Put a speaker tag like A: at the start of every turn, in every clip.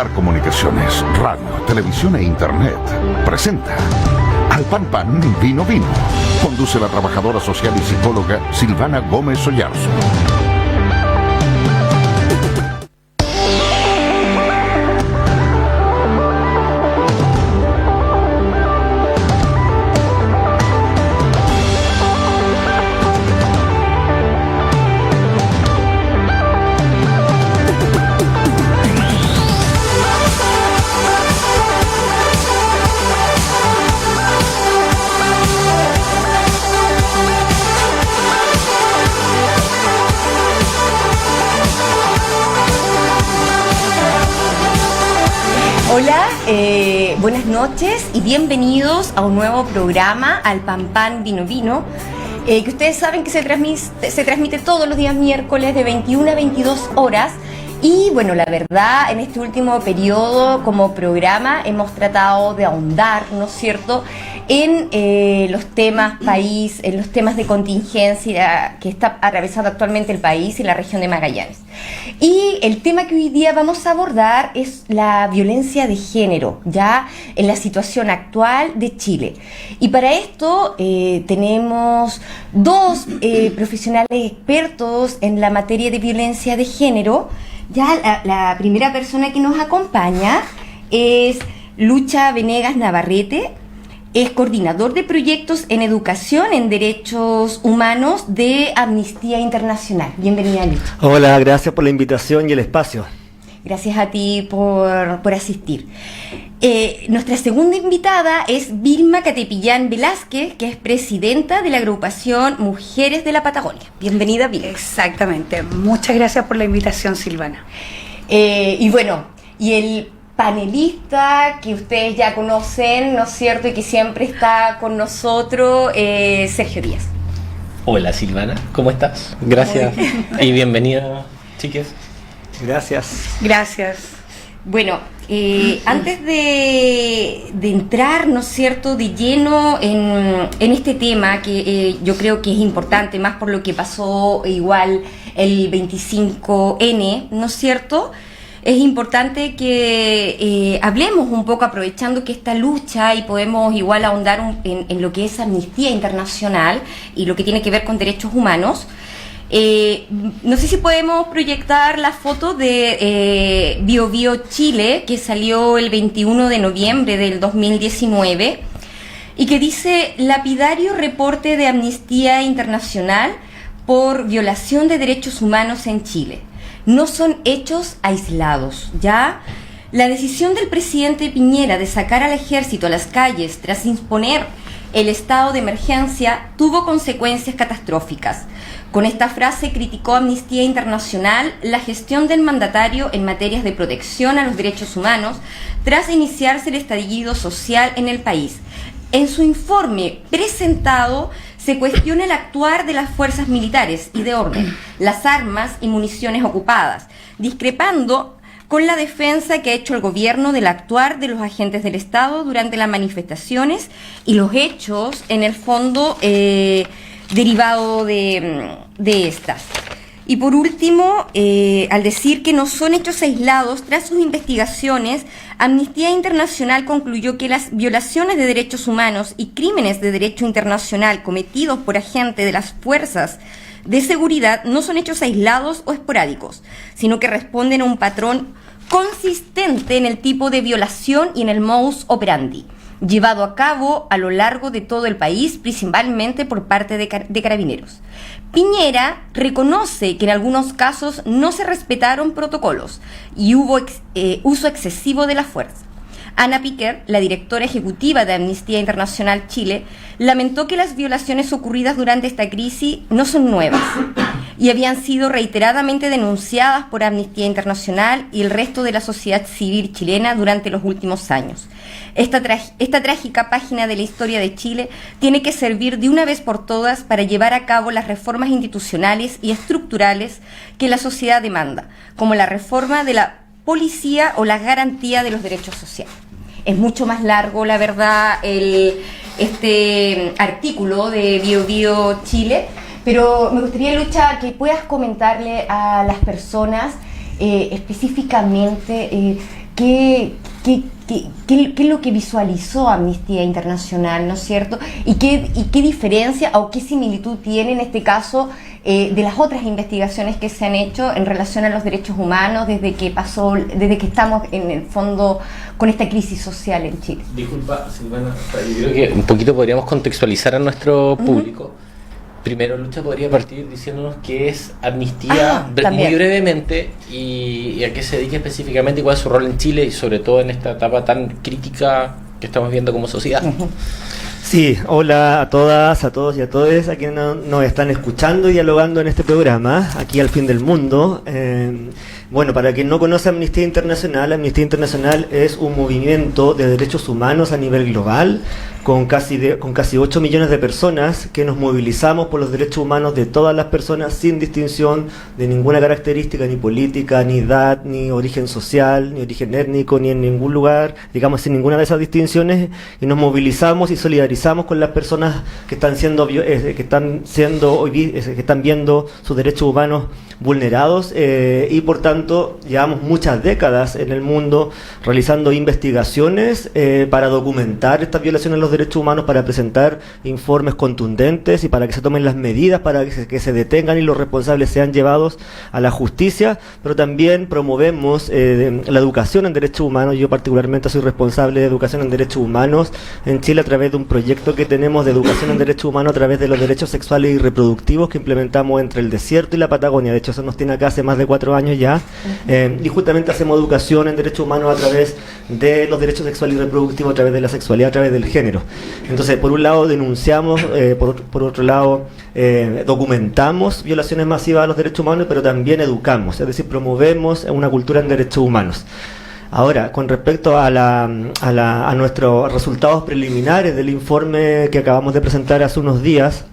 A: Manjar Comunicaciones, radio, televisión e internet presenta Al Pan Pan, Vino Vino. Conduce la trabajadora social y psicóloga Silvana Gómez Ollarzo.
B: Hola, buenas noches y bienvenidos a un nuevo programa, Al Pan Pan, Vino Vino, que ustedes saben que se transmite todos los días miércoles de 21 a 22 horas. Y bueno, la verdad, en este último periodo como programa hemos tratado de ahondar, ¿no es cierto?, en los temas país, en los temas de contingencia que está atravesando actualmente el país y la región de Magallanes. Y el tema que hoy día vamos a abordar es la violencia de género, ya en la situación actual de Chile. Y para esto tenemos dos profesionales expertos en la materia de violencia de género. Ya la primera persona que nos acompaña es Lucha Venegas Navarrete. Es coordinador de proyectos en educación en derechos humanos de Amnistía Internacional. Bienvenida, Lucha.
C: Hola, gracias por la invitación y el espacio.
B: Gracias a ti por asistir. Nuestra segunda invitada es Vilma Catepillán Velázquez, que es presidenta de la agrupación Mujeres de la Patagonia. Bienvenida, Vilma.
D: Exactamente. Muchas gracias por la invitación, Silvana.
B: Y bueno, y el panelista que ustedes ya conocen, ¿no es cierto?, y que siempre está con nosotros, Sergio Díaz.
E: Hola, Silvana, ¿cómo estás? Gracias y bienvenida, chiques.
C: Gracias.
D: Gracias.
B: Bueno, antes de entrar, ¿no es cierto?, de lleno en este tema que yo creo que es importante, más por lo que pasó igual el 25N, ¿no es cierto?, es importante que hablemos un poco, aprovechando que esta lucha, y podemos igual ahondar en lo que es Amnistía Internacional y lo que tiene que ver con derechos humanos. No sé si podemos proyectar la foto de Bio Bio Chile, que salió el 21 de noviembre del 2019 y que dice: lapidario reporte de Amnistía Internacional por violación de derechos humanos en Chile. No son hechos aislados, ¿ya? La decisión del presidente Piñera de sacar al ejército a las calles tras imponer el estado de emergencia tuvo consecuencias catastróficas. Con esta frase criticó Amnistía Internacional la gestión del mandatario en materias de protección a los derechos humanos tras iniciarse el estallido social en el país. En su informe presentado se cuestiona el actuar de las fuerzas militares y de orden, las armas y municiones ocupadas, discrepando con la defensa que ha hecho el gobierno del actuar de los agentes del Estado durante las manifestaciones y los hechos, en el fondo, derivado de estas. Y por último, al decir que no son hechos aislados, tras sus investigaciones, Amnistía Internacional concluyó que las violaciones de derechos humanos y crímenes de derecho internacional cometidos por agentes de las fuerzas de seguridad no son hechos aislados o esporádicos, sino que responden a un patrón consistente en el tipo de violación y en el modus operandi, llevado a cabo a lo largo de todo el país, principalmente por parte de Carabineros. Piñera reconoce que en algunos casos no se respetaron protocolos y hubo uso excesivo de la fuerza. Ana Piquer, la directora ejecutiva de Amnistía Internacional Chile, lamentó que las violaciones ocurridas durante esta crisis no son nuevas y habían sido reiteradamente denunciadas por Amnistía Internacional y el resto de la sociedad civil chilena durante los últimos años. Esta trágica página de la historia de Chile tiene que servir de una vez por todas para llevar a cabo las reformas institucionales y estructurales que la sociedad demanda, como la reforma de la policía o la garantía de los derechos sociales. Es mucho más largo, la verdad, este artículo de Bio Bio Chile, pero me gustaría, Lucha, que puedas comentarle a las personas específicamente qué es lo que visualizó Amnistía Internacional, ¿no es cierto? Y qué diferencia o qué similitud tiene en este caso de las otras investigaciones que se han hecho en relación a los derechos humanos desde que estamos en el fondo con esta crisis social en Chile.
E: Disculpa, Silvana, yo creo que un poquito podríamos contextualizar a nuestro público. Primero, Lucha podría partir diciéndonos qué es Amnistía muy brevemente y a qué se dedica específicamente y cuál es su rol en Chile y sobre todo en esta etapa tan crítica que estamos viendo como sociedad.
C: Sí, hola a todas, a todos y a todas a quienes nos están escuchando y dialogando en este programa, aquí al fin del mundo. Bueno, para quien no conoce Amnistía Internacional es un movimiento de derechos humanos a nivel global, con casi 8 millones de personas que nos movilizamos por los derechos humanos de todas las personas sin distinción de ninguna característica, ni política, ni edad, ni origen social, ni origen étnico, ni en ningún lugar, digamos, sin ninguna de esas distinciones, y nos movilizamos y solidarizamos con las personas que están viendo sus derechos humanos vulnerados, y por tanto llevamos muchas décadas en el mundo realizando investigaciones para documentar estas violaciones a los derechos humanos, para presentar informes contundentes y para que se tomen las medidas para que se detengan y los responsables sean llevados a la justicia, pero también promovemos la educación en derechos humanos. Yo particularmente soy responsable de educación en derechos humanos en Chile a través de un proyecto que tenemos de educación en derechos humanos a través de los derechos sexuales y reproductivos que implementamos entre el desierto y la Patagonia. De hecho, eso nos tiene acá hace más de 4 años ya, y justamente hacemos educación en derechos humanos a través de los derechos sexuales y reproductivos, a través de la sexualidad, a través del género. Entonces, por un lado denunciamos, por otro lado documentamos violaciones masivas a los derechos humanos, pero también educamos, es decir, promovemos una cultura en derechos humanos. Ahora, con respecto a nuestros resultados preliminares del informe que acabamos de presentar hace unos días,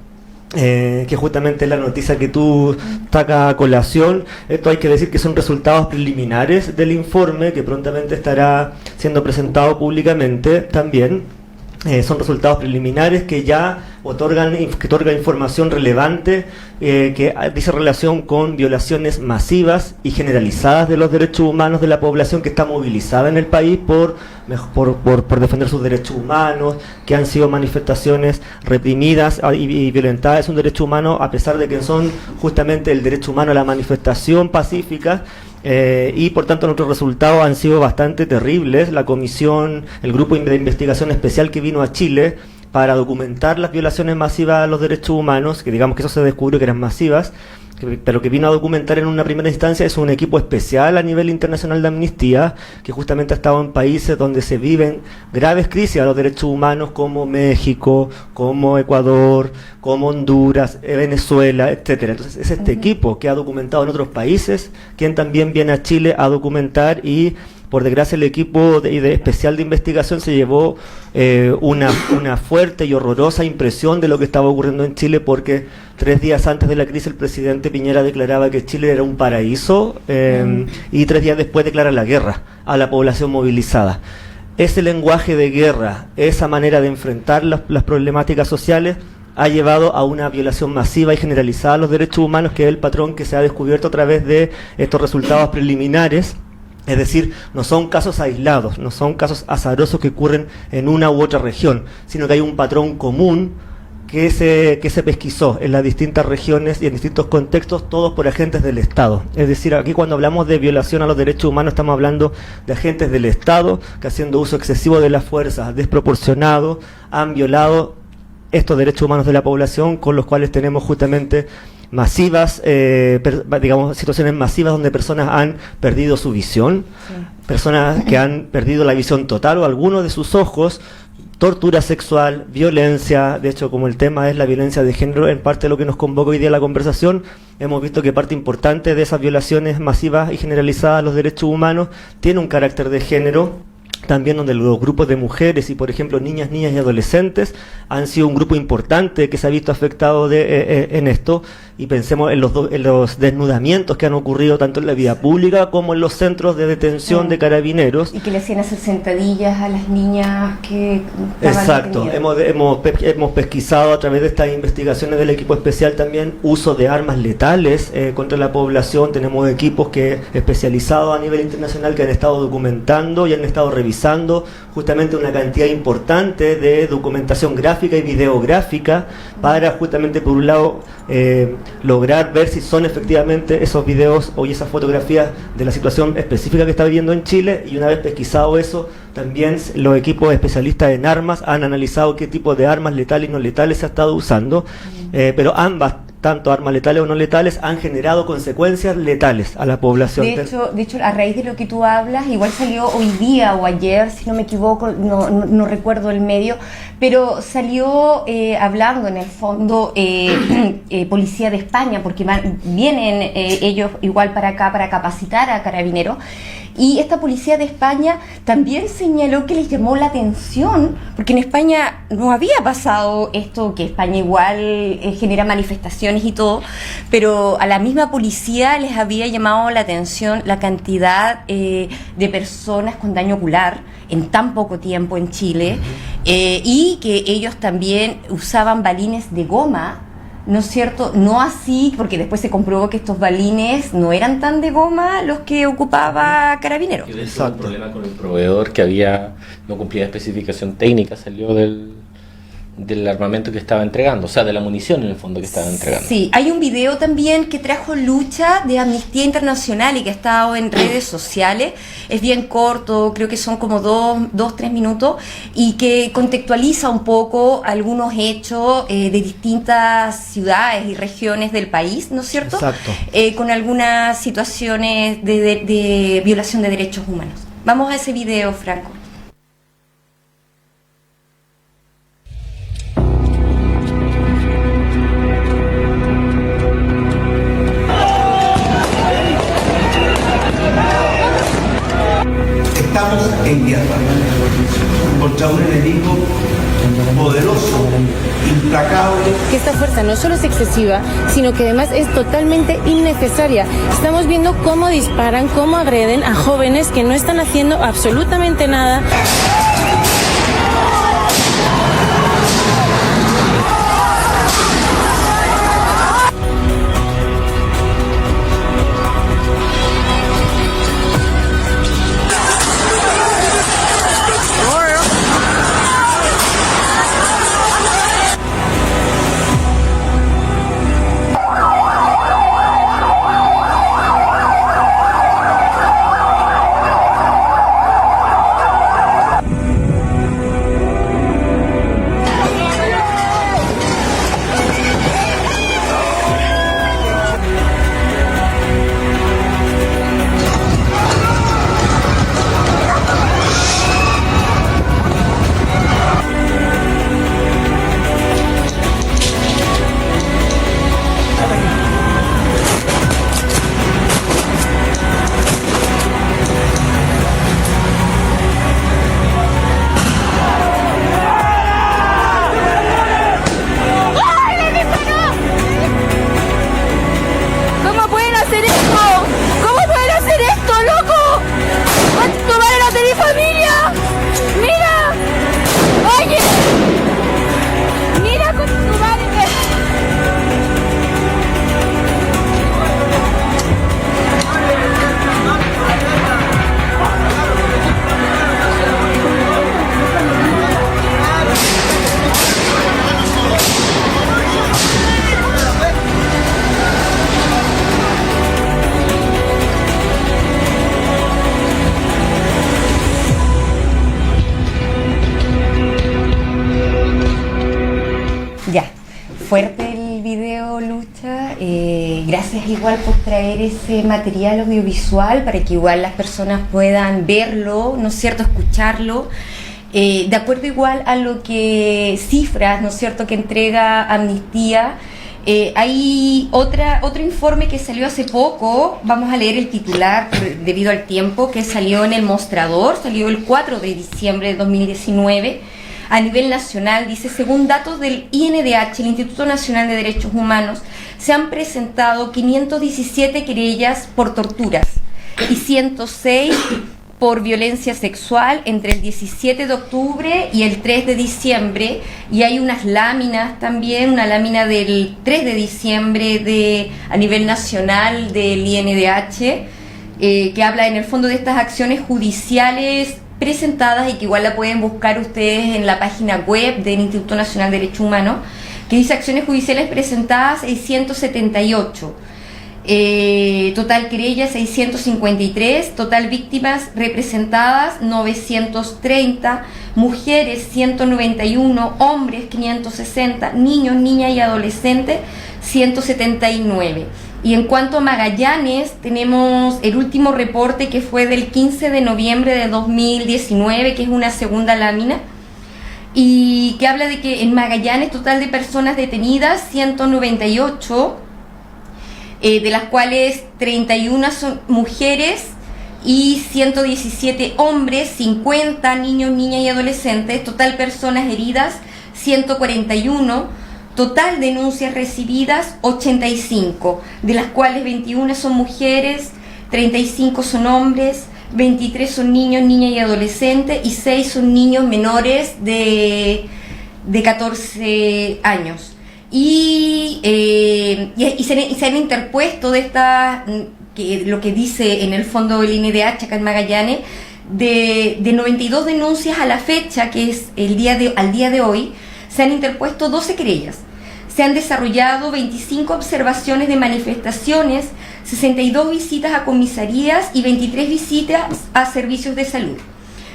C: que justamente es la noticia que tú sacas a colación, esto hay que decir que son resultados preliminares del informe que prontamente estará siendo presentado públicamente también. Son resultados preliminares que ya otorgan información relevante que dice relación con violaciones masivas y generalizadas de los derechos humanos de la población que está movilizada en el país por defender sus derechos humanos, que han sido manifestaciones reprimidas y violentadas. Es un derecho humano a pesar de que son justamente el derecho humano a la manifestación pacífica. Y por tanto nuestros resultados han sido bastante terribles. La comisión, el grupo de investigación especial que vino a Chile para documentar las violaciones masivas a los derechos humanos, que digamos que eso se descubrió que eran masivas, pero que vino a documentar en una primera instancia, es un equipo especial a nivel internacional de Amnistía, que justamente ha estado en países donde se viven graves crisis a los derechos humanos, como México, como Ecuador, como Honduras, Venezuela, etcétera. Entonces es este equipo que ha documentado en otros países, quien también viene a Chile a documentar, y por desgracia el equipo especial de investigación se llevó una fuerte y horrorosa impresión de lo que estaba ocurriendo en Chile, porque 3 días antes de la crisis el presidente Piñera declaraba que Chile era un paraíso, y 3 días después declara la guerra a la población movilizada. Ese lenguaje de guerra, esa manera de enfrentar las problemáticas sociales, ha llevado a una violación masiva y generalizada a los derechos humanos, que es el patrón que se ha descubierto a través de estos resultados preliminares. Es decir, no son casos aislados, no son casos azarosos que ocurren en una u otra región, sino que hay un patrón común que se pesquisó en las distintas regiones y en distintos contextos, todos por agentes del Estado. Es decir, aquí cuando hablamos de violación a los derechos humanos estamos hablando de agentes del Estado que, haciendo uso excesivo de las fuerzas, desproporcionado, han violado estos derechos humanos de la población, con los cuales tenemos justamente masivas, situaciones masivas donde personas han perdido su visión, personas que han perdido la visión total o algunos de sus ojos, tortura sexual, violencia. De hecho, como el tema es la violencia de género, en parte de lo que nos convoca hoy día a la conversación, hemos visto que parte importante de esas violaciones masivas y generalizadas a los derechos humanos tiene un carácter de género. también donde los grupos de mujeres y, por ejemplo, niñas y adolescentes han sido un grupo importante que se ha visto afectado en esto, y pensemos en los desnudamientos que han ocurrido tanto en la vida pública como en los centros de detención de carabineros.
B: Y que le hacían hacer sentadillas a las niñas que estaban
C: Exacto, hemos pesquisado a través de estas investigaciones del equipo especial también uso de armas letales contra la población. Tenemos equipos especializados a nivel internacional que han estado documentando y han estado revisando justamente una cantidad importante de documentación gráfica y videográfica para justamente, por un lado, lograr ver si son efectivamente esos videos o esas fotografías de la situación específica que está viviendo en Chile, y una vez pesquisado eso, también los equipos especialistas en armas han analizado qué tipo de armas letales y no letales se ha estado usando, pero ambas, tanto armas letales o no letales, han generado consecuencias letales a la población.
B: De hecho, a raíz de lo que tú hablas, igual salió hoy día o ayer, si no me equivoco, no recuerdo el medio, pero salió hablando en el fondo Policía de España, porque vienen ellos igual para acá para capacitar a Carabineros. Y esta Policía de España también señaló que les llamó la atención, porque en España no había pasado esto, que España igual genera manifestaciones y todo, pero a la misma policía les había llamado la atención la cantidad de personas con daño ocular en tan poco tiempo en Chile, y que ellos también usaban balines de goma, ¿no es cierto? No así, porque después se comprobó que estos balines no eran tan de goma los que ocupaba Carabineros.
E: Y de hecho, un problema con el proveedor que no cumplía especificación técnica, salió del armamento que estaba entregando, o sea, de la munición en el fondo que estaba entregando.
B: Sí, hay un video también que trajo Lucha de Amnistía Internacional y que ha estado en redes sociales, es bien corto, creo que son como 2-3 minutos, y que contextualiza un poco algunos hechos de distintas ciudades y regiones del país, ¿no es cierto?
C: Exacto.
B: Con algunas situaciones de violación de derechos humanos. Vamos a ese video, Franco.
F: Estamos en guerra contra un enemigo poderoso, implacable.
G: Que esta fuerza no solo es excesiva, sino que además es totalmente innecesaria. Estamos viendo cómo disparan, cómo agreden a jóvenes que no están haciendo absolutamente nada.
B: Fuerte el video, Lucha. Gracias igual por traer ese material audiovisual para que igual las personas puedan verlo, ¿no es cierto?, escucharlo. De acuerdo igual a lo que cifras, ¿no es cierto?, que entrega Amnistía, Hay otro informe que salió hace poco, vamos a leer el titular debido al tiempo, que salió en El Mostrador, salió el 4 de diciembre de 2019, a nivel nacional. Dice: según datos del INDH, el Instituto Nacional de Derechos Humanos, se han presentado 517 querellas por torturas y 106 por violencia sexual entre el 17 de octubre y el 3 de diciembre, y hay unas láminas también, una lámina del 3 de diciembre a nivel nacional del INDH, que habla en el fondo de estas acciones judiciales presentadas, y que igual la pueden buscar ustedes en la página web del Instituto Nacional de Derechos Humanos, que dice: acciones judiciales presentadas 678. Total querella 653, total víctimas representadas 930, mujeres 191, hombres 560, niños, niñas y adolescentes 179. Y en cuanto a Magallanes, tenemos el último reporte, que fue del 15 de noviembre de 2019, que es una segunda lámina, y que habla de que en Magallanes total de personas detenidas 198, de las cuales 31 son mujeres y 117 hombres, 50 niños, niñas y adolescentes, total personas heridas 141, total denuncias recibidas 85, de las cuales 21 son mujeres, 35 son hombres, 23 son niños, niñas y adolescentes, y 6 son niños menores de 14 años. Y se han interpuesto de estas, que lo que dice en el fondo el INDH acá en Magallanes, de 92 denuncias a la fecha, que es al día de hoy, se han interpuesto 12 querellas. Se han desarrollado 25 observaciones de manifestaciones, 62 visitas a comisarías y 23 visitas a servicios de salud.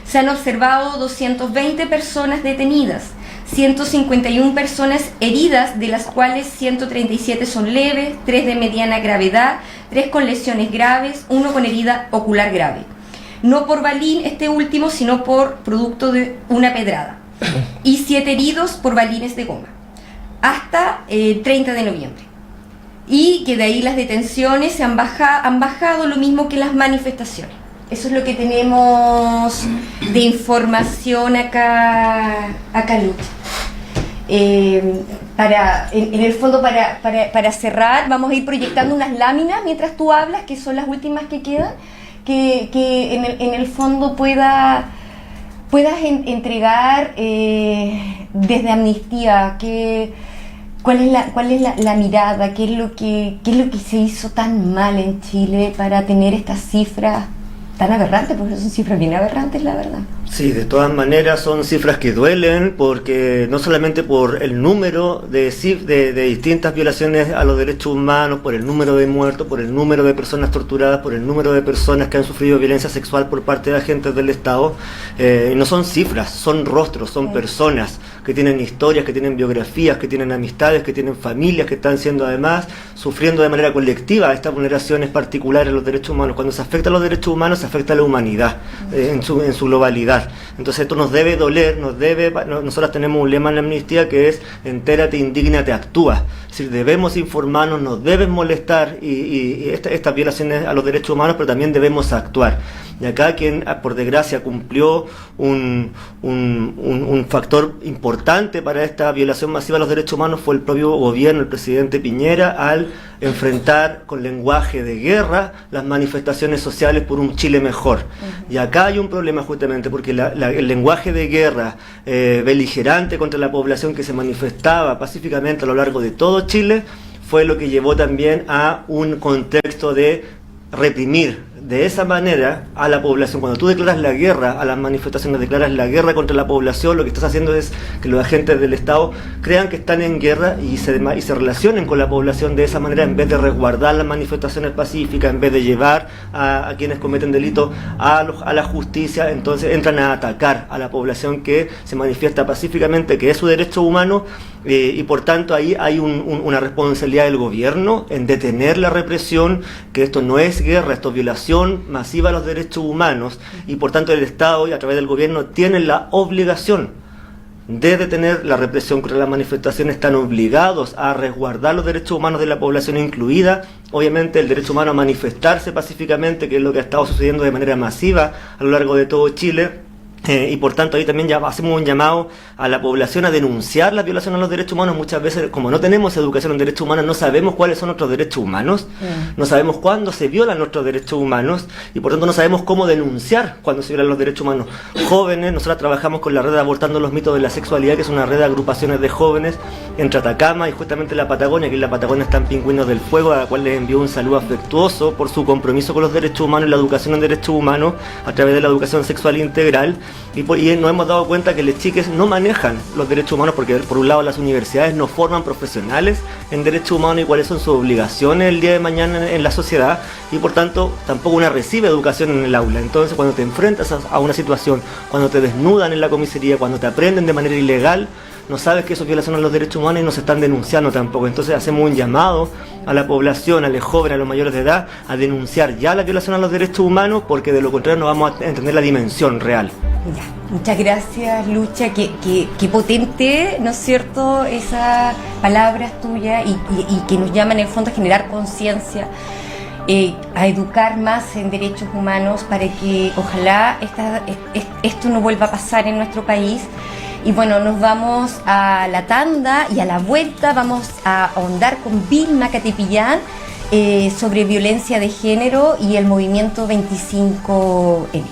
B: Se han observado 220 personas detenidas, 151 personas heridas, de las cuales 137 son leves, 3 de mediana gravedad, 3 con lesiones graves, 1 con herida ocular grave. No por balín este último, sino por producto de una pedrada. Y 7 heridos por balines de goma, hasta el 30 de noviembre. Y que de ahí las detenciones han bajado, lo mismo que las manifestaciones. Eso es lo que tenemos de información acá Lucha. En el fondo, para cerrar, vamos a ir proyectando unas láminas mientras tú hablas, que son las últimas que quedan, que en el fondo puedas entregar desde Amnistía, cuál es la mirada, qué es lo que se hizo tan mal en Chile para tener estas cifras tan aberrantes, porque son cifras bien aberrantes, la verdad.
C: Sí, de todas maneras son cifras que duelen, porque no solamente por el número de distintas violaciones a los derechos humanos, por el número de muertos, por el número de personas torturadas, por el número de personas que han sufrido violencia sexual por parte de agentes del Estado. No son cifras, son rostros, son personas que tienen historias, que tienen biografías, que tienen amistades, que tienen familias, que están siendo además sufriendo de manera colectiva estas vulneraciones particulares a los derechos humanos. Cuando se afecta a los derechos humanos, se afecta a la humanidad en su globalidad. Entonces esto nos debe doler, nosotros tenemos un lema en la Amnistía que es: entérate, indígnate, actúa. Es decir, debemos informarnos, nos deben molestar y estas violaciones a los derechos humanos, pero también debemos actuar. Y acá quien, por desgracia, cumplió un factor importante para esta violación masiva a los derechos humanos fue el propio gobierno, el presidente Piñera, al enfrentar con lenguaje de guerra las manifestaciones sociales por un Chile mejor. Y acá hay un problema justamente porque el lenguaje de guerra beligerante contra la población que se manifestaba pacíficamente a lo largo de todo Chile fue lo que llevó también a un contexto de reprimir de esa manera a la población. Cuando tú declaras la guerra a las manifestaciones, declaras la guerra contra la población, lo que estás haciendo es que los agentes del Estado crean que están en guerra y se relacionen con la población de esa manera, en vez de resguardar las manifestaciones pacíficas, en vez de llevar a quienes cometen delitos a la justicia. Entonces entran a atacar a la población que se manifiesta pacíficamente, que es su derecho humano, y por tanto ahí hay una responsabilidad del gobierno en detener la represión, que esto no es guerra, esto es violación masiva a los derechos humanos, y por tanto el Estado, y a través del gobierno, tienen la obligación de detener la represión contra las manifestaciones, están obligados a resguardar los derechos humanos de la población incluida, obviamente el derecho humano a manifestarse pacíficamente, que es lo que ha estado sucediendo de manera masiva a lo largo de todo Chile. Y por tanto ahí también ya hacemos un llamado a la población a denunciar la violación a los derechos humanos. Muchas veces, como no tenemos educación en derechos humanos, no sabemos cuáles son nuestros derechos humanos, no sabemos cuándo se violan nuestros derechos humanos y por tanto no sabemos cómo denunciar cuando se violan los derechos humanos. Jóvenes, nosotros trabajamos con la red Abortando los mitos de la sexualidad, que es una red de agrupaciones de jóvenes entre Atacama y justamente la Patagonia. Aquí en la Patagonia están Pingüinos del Fuego, a la cual les envío un saludo afectuoso por su compromiso con los derechos humanos y la educación en derechos humanos a través de la educación sexual integral. Y nos hemos dado cuenta que las chicas no manejan los derechos humanos porque por un lado las universidades no forman profesionales en derechos humanos y cuáles son sus obligaciones el día de mañana en la sociedad, y por tanto tampoco una recibe educación en el aula. Entonces cuando te enfrentas a una situación, cuando te desnudan en la comisaría, cuando te aprenden de manera ilegal, no sabes que eso es violación a los derechos humanos y no se están denunciando tampoco. Entonces hacemos un llamado a la población, a los jóvenes, a los mayores de edad, a denunciar ya la violación a los derechos humanos, porque de lo contrario no vamos a entender la dimensión real.
B: Ya, muchas gracias, Lucha. Qué potente, ¿no es cierto?, esas palabras tuyas y que nos llaman en el fondo a generar conciencia, a educar más en derechos humanos para que ojalá esto no vuelva a pasar en nuestro país. Y bueno, nos vamos a la tanda y a la vuelta vamos a ahondar con Vilma Catepillán sobre violencia de género y el movimiento 25N.